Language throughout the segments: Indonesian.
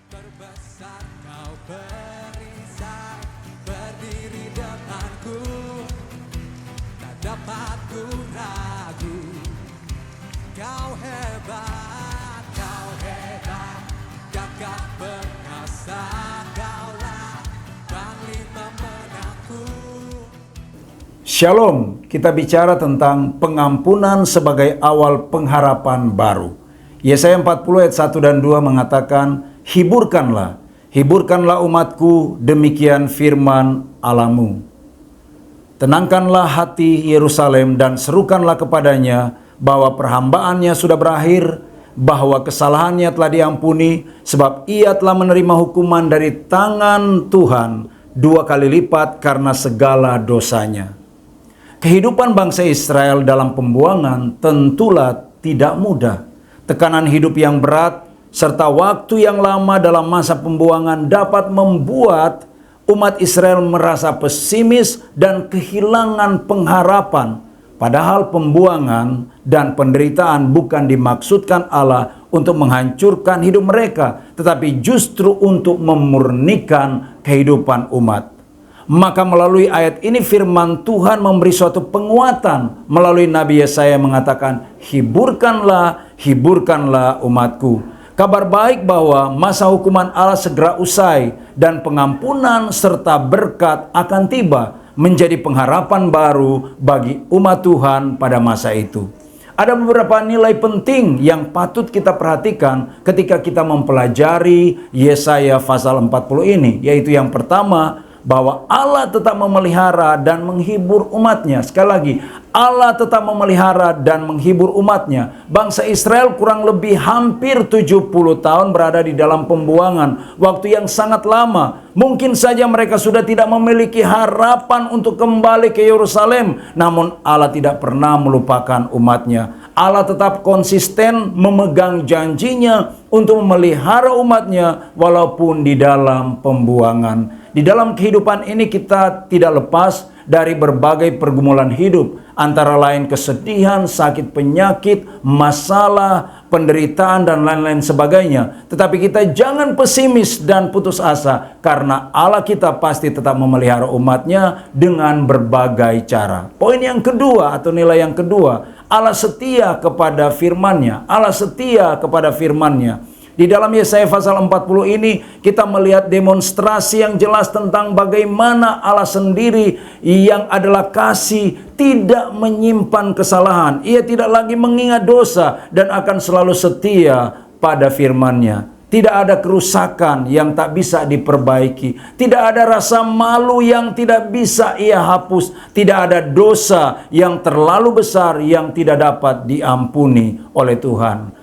Terbesar kau perisai, berdiri depanku, tak dapat ku ragu. Kau hebat, gagah perkasa, kaulah panglima menangku. Shalom, kita bicara tentang pengampunan sebagai awal pengharapan baru. Yesaya 40 ayat 1 dan 2 mengatakan, Hiburkanlah umatku, demikian firman Allahmu. Tenangkanlah hati Yerusalem dan serukanlah kepadanya bahwa perhambaannya sudah berakhir, bahwa kesalahannya telah diampuni, sebab ia telah menerima hukuman dari tangan Tuhan 2 kali lipat karena segala dosanya. Kehidupan bangsa Israel dalam pembuangan tentulah tidak mudah. Tekanan hidup yang berat serta waktu yang lama dalam masa pembuangan dapat membuat umat Israel merasa pesimis dan kehilangan pengharapan. Padahal pembuangan dan penderitaan bukan dimaksudkan Allah untuk menghancurkan hidup mereka, tetapi justru untuk memurnikan kehidupan umat. Maka melalui ayat ini firman Tuhan memberi suatu penguatan melalui Nabi Yesaya mengatakan, hiburkanlah umatku. Kabar baik bahwa masa hukuman Allah segera usai dan pengampunan serta berkat akan tiba menjadi pengharapan baru bagi umat Tuhan pada masa itu. Ada beberapa nilai penting yang patut kita perhatikan ketika kita mempelajari Yesaya pasal 40 ini, yaitu yang pertama, bahwa Allah tetap memelihara dan menghibur umatnya. Sekali lagi, Allah tetap memelihara dan menghibur umatnya. Bangsa Israel kurang lebih hampir 70 tahun berada di dalam pembuangan, waktu yang sangat lama. Mungkin saja mereka sudah tidak memiliki harapan untuk kembali ke Yerusalem, namun Allah tidak pernah melupakan umatnya. Allah tetap konsisten memegang janjinya untuk memelihara umatnya walaupun di dalam pembuangan. Di dalam kehidupan ini kita tidak lepas dari berbagai pergumulan hidup, antara lain kesedihan, sakit penyakit, masalah, penderitaan, dan lain-lain sebagainya. Tetapi kita jangan pesimis dan putus asa, karena Allah kita pasti tetap memelihara umatnya dengan berbagai cara. Poin yang kedua atau nilai yang kedua, Allah setia kepada firman-Nya. Allah setia kepada firman-Nya. Di dalam Yesaya pasal 40 ini kita melihat demonstrasi yang jelas tentang bagaimana Allah sendiri yang adalah kasih tidak menyimpan kesalahan. Ia tidak lagi mengingat dosa dan akan selalu setia pada firman-Nya. Tidak ada kerusakan yang tak bisa diperbaiki. Tidak ada rasa malu yang tidak bisa ia hapus. Tidak ada dosa yang terlalu besar yang tidak dapat diampuni oleh Tuhan.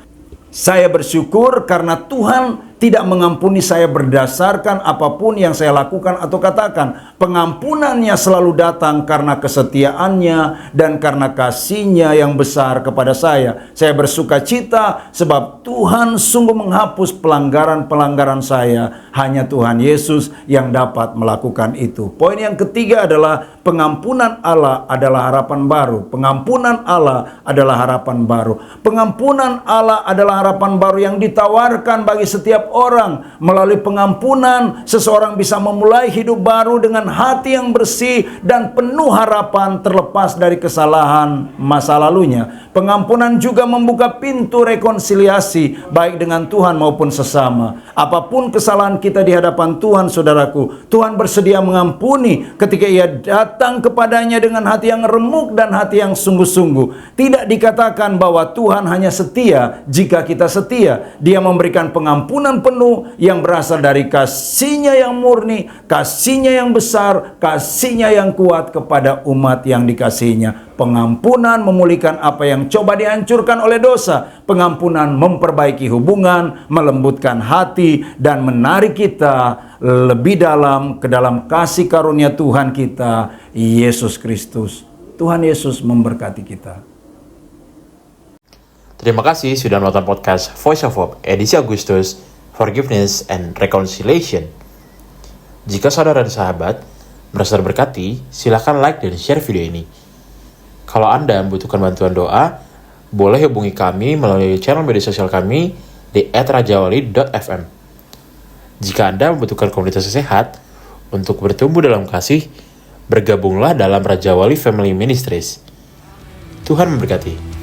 Saya bersyukur karena Tuhan tidak mengampuni saya berdasarkan apapun yang saya lakukan atau katakan. Pengampunannya selalu datang karena kesetiaannya dan karena kasihnya yang besar kepada saya. Saya bersuka cita sebab Tuhan sungguh menghapus pelanggaran-pelanggaran saya. Hanya Tuhan Yesus yang dapat melakukan itu. Poin yang ketiga adalah pengampunan Allah adalah harapan baru. Pengampunan Allah adalah harapan baru. Pengampunan Allah adalah harapan baru yang ditawarkan bagi setiap orang. Melalui pengampunan, seseorang bisa memulai hidup baru dengan hati yang bersih dan penuh harapan terlepas dari kesalahan masa lalunya. Pengampunan juga membuka pintu rekonsiliasi baik dengan Tuhan maupun sesama. Apapun kesalahan kita di hadapan Tuhan, saudaraku, Tuhan bersedia mengampuni ketika ia datang kepadanya dengan hati yang remuk dan hati yang sungguh-sungguh. Tidak dikatakan bahwa Tuhan hanya setia jika kita setia. Dia memberikan pengampunan penuh yang berasal dari kasih-Nya yang murni, kasih-Nya yang besar, kasih-Nya yang kuat kepada umat yang dikasihinya. Pengampunan memulihkan apa yang coba dihancurkan oleh dosa. Pengampunan memperbaiki hubungan, melembutkan hati, dan menarik kita lebih dalam ke dalam kasih karunia Tuhan kita, Yesus Kristus. Tuhan Yesus memberkati kita. Terima kasih sudah menonton podcast Voice of Hope edisi Agustus, Forgiveness and Reconciliation. Jika saudara dan sahabat merasa terberkati, silakan like dan share video ini. Kalau Anda membutuhkan bantuan doa, boleh hubungi kami melalui channel media sosial kami di @rajawali.fm. Jika Anda membutuhkan komunitas yang sehat untuk bertumbuh dalam kasih, bergabunglah dalam Raja Wali Family Ministries. Tuhan memberkati.